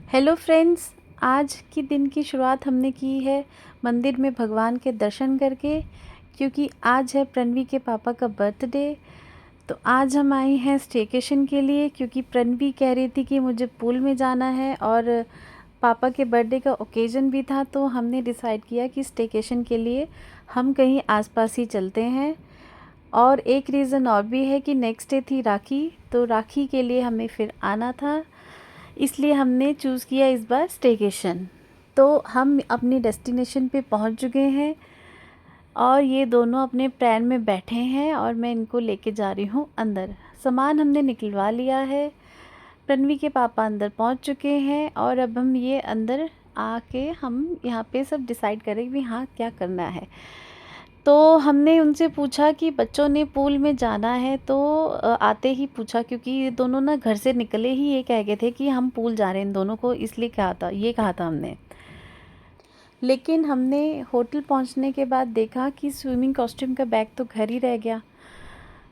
Hello friends, आज की दिन की शुरुआत हमने की है मंदिर में भगवान के दर्शन करके, क्योंकि आज है प्रणवी के पापा का बर्थडे। तो आज हम आए हैं स्टेकेशन के लिए, क्योंकि प्रणवी कह रही थी कि मुझे पूल में जाना है और पापा के बर्थडे का ओकेज़न भी था। तो हमने डिसाइड किया कि स्टेकेशन के लिए हम कहीं आसपास ही चलते हैं। और एक रीज़न और भी है कि नेक्स्ट डे थी राखी, तो राखी के लिए हमें फिर आना था, इसलिए हमने चूज़ किया इस बार स्टेकेशन। तो हम अपनी डेस्टिनेशन पे पहुंच चुके हैं और ये दोनों अपने प्लान में बैठे हैं और मैं इनको लेके जा रही हूँ अंदर। सामान हमने निकलवा लिया है, प्रणवी के पापा अंदर पहुंच चुके हैं और अब हम ये अंदर आके हम यहाँ पे सब डिसाइड करें कि हाँ क्या करना है। तो हमने उनसे पूछा कि बच्चों ने पूल में जाना है, तो आते ही पूछा, क्योंकि ये दोनों ना घर से निकले ही ये कह गए थे कि हम पूल जा रहे हैं इन दोनों को, इसलिए कहा था हमने। लेकिन हमने होटल पहुंचने के बाद देखा कि स्विमिंग कॉस्ट्यूम का बैग तो घर ही रह गया।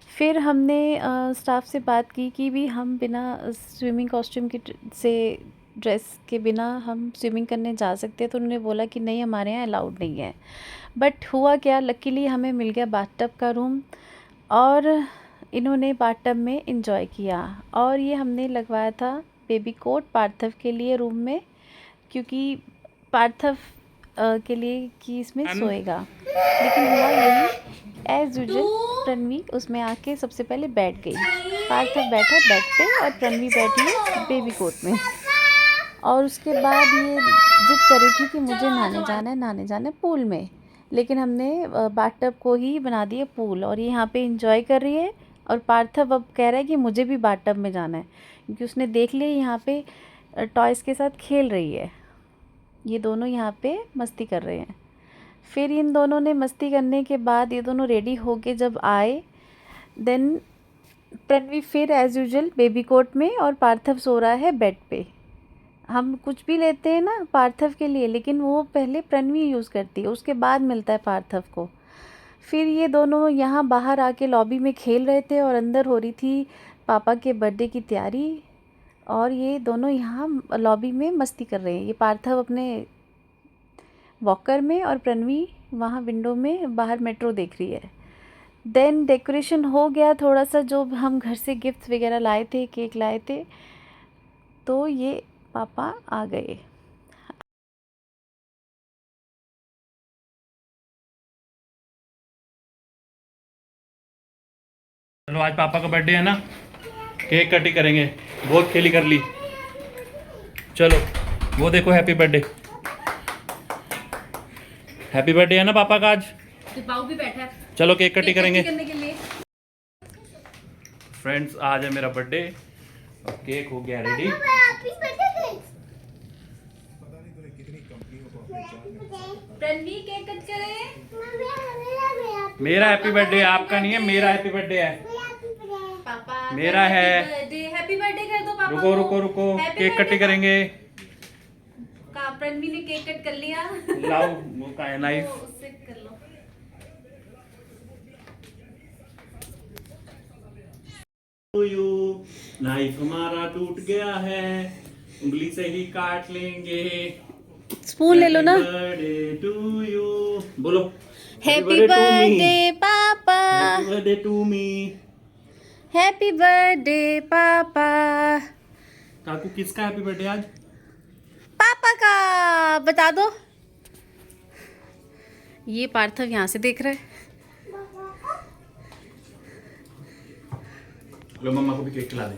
फिर हमने स्टाफ से बात की कि भी हम बिना स्विमिंग कॉस्ट्यूम की से ड्रेस के बिना हम स्विमिंग करने जा सकते हैं। तो उन्होंने बोला कि नहीं, हमारे यहाँ अलाउड नहीं है। बट हुआ क्या, लकीली हमें मिल गया बाथटब का रूम और इन्होंने बाथटब में एंजॉय किया। और ये हमने लगवाया था बेबी कोट पार्थव के लिए रूम में, क्योंकि पार्थव के लिए कि इसमें सोएगा। लेकिन हुआ यही, एज़ यूजुअल प्रणवी उसमें आके सबसे पहले बैठ गई। पार्थव बैठा बेड पे और प्रणवी बैठी है बेबी कोट में। और उसके बाद ये ज़िद कर रही थी कि मुझे नहाने जाना है पूल में। लेकिन हमने बाथटब को ही बना दिया पूल और ये यहाँ पे एंजॉय कर रही है। और पार्थव अब कह रहा है कि मुझे भी बाथटब में जाना है, क्योंकि उसने देख लिया यहाँ पे टॉयज़ के साथ खेल रही है। ये दोनों यहाँ पे मस्ती कर रहे हैं। फिर इन दोनों ने मस्ती करने के बाद ये दोनों रेडी होके जब आए, देन प्रणवी फिर एज़ यूजुअल बेबी कोट में और पार्थव सो रहा है बेड पे। हम कुछ भी लेते हैं ना पार्थव के लिए, लेकिन वो पहले प्रणवी यूज़ करती है, उसके बाद मिलता है पार्थव को। फिर ये दोनों यहाँ बाहर आके लॉबी में खेल रहे थे और अंदर हो रही थी पापा के बर्थडे की तैयारी। और ये दोनों यहाँ लॉबी में मस्ती कर रहे हैं, ये पार्थव अपने वॉकर में और प्रणवी वहाँ विंडो में बाहर मेट्रो देख रही है। देन डेकोरेशन हो गया थोड़ा सा, जो हम घर से गिफ्ट्स वगैरह लाए थे, केक लाए थे, तो ये पापा आ गए। चलो आज पापा का बर्थडे है ना, केक कटिंग करेंगे। बहुत खेली कर ली। चलो वो देखो, हैप्पी बर्थडे। हैप्पी बर्थडे है ना पापा का आज। बाबू भी बैठा है। चलो केक कटिंग करेंगे। करने के लिए फ्रेंड्स, आज है मेरा बर्थडे और केक हो गया रेडी। रणवी केक कट करे। मेरा हैप्पी बर्थडे, आपका नहीं है, मेरा हैप्पी बर्थडे है। पापा मेरा है। हैप्पी बर्थडे कर दो पापा रुको को। रुको रुको, Happy केक birthday कटिंग करेंगे। रणवी ने केक कट कर लिया। लाओ वो का है नाइफ। तो उससे कर लो। यू नाइफ हमारा टूट गया है, उंगली से ही काट लेंगे। स्पून ले लो ना। बर्थडे टू यू बोलो। हैप्पी बर्थडे पापा, happy birthday to me. Happy birthday पापा। काकू किसका हैप्पी बर्थडे आज? पापा का बता दो। ये पार्थव यहाँ से देख रहा है। लो मम्मा को भी केक खिला दे।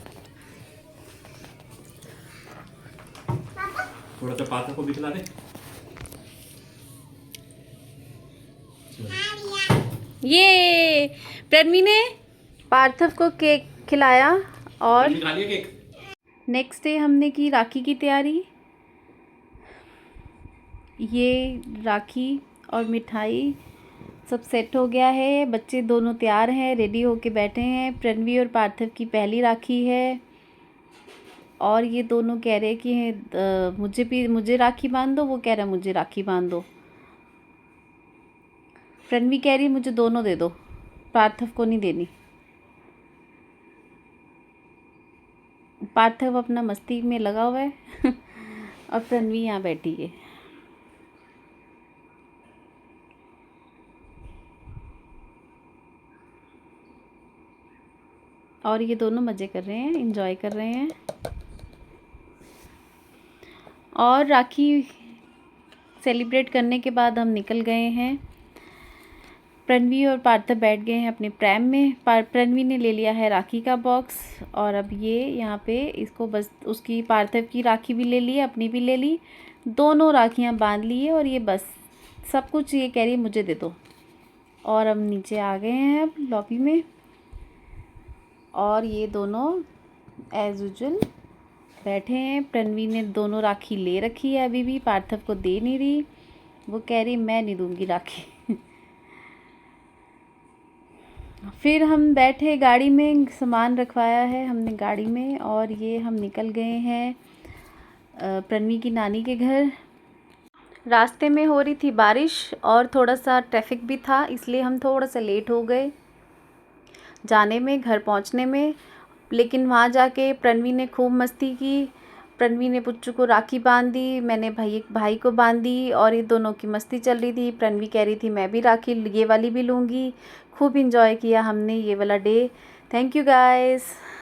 थोड़ा सा पापा को भी खिला दे। ये प्रणवी ने पार्थव को केक खिलाया और खा लिया केक। नेक्स्ट डे हमने की राखी की तैयारी। ये राखी और मिठाई सब सेट हो गया है, बच्चे दोनों तैयार हैं, रेडी होके बैठे हैं। प्रणवी और पार्थव की पहली राखी है और ये दोनों कह रहे हैं कि मुझे राखी बांध दो, वो कह रहा है मुझे राखी बांध दो। प्रणवी कह रही मुझे दोनों दे दो, पार्थव को नहीं देनी। पार्थव अपना मस्ती में लगा हुआ है। और प्रणवी यहाँ बैठी है। और ये दोनों मज़े कर रहे हैं, एंजॉय कर रहे हैं। और राखी सेलिब्रेट करने के बाद हम निकल गए हैं। प्रणवी और पार्थव बैठ गए हैं अपने प्रैम में। प्रणवी ने ले लिया है राखी का बॉक्स और अब ये यहाँ पे इसको बस उसकी पार्थव की राखी भी ले ली, अपनी भी ले ली, दोनों राखियाँ बांध ली है और ये बस सब कुछ ये कह रही मुझे दे दो। और हम नीचे आ गए हैं अब लॉबी में और ये दोनों एज यूजुअल बैठे हैं। प्रणवी ने दोनों राखी ले रखी है, अभी भी पार्थव को दे नहीं रही, वो कह रही मैं नहीं दूंगी राखी। फिर हम बैठे गाड़ी में, सामान रखवाया है हमने गाड़ी में और ये हम निकल गए हैं प्रणवी की नानी के घर। रास्ते में हो रही थी बारिश और थोड़ा सा ट्रैफिक भी था, इसलिए हम थोड़ा सा लेट हो गए जाने में, घर पहुंचने में। लेकिन वहाँ जाके प्रणवी ने खूब मस्ती की। प्रणवी ने पुच्चू को राखी बांध दी, मैंने भाई को बांध दी और ये दोनों की मस्ती चल रही थी। प्रणवी कह रही थी मैं भी राखी ये वाली भी लूँगी। खूब इंजॉय किया हमने ये वाला डे। Thank you guys.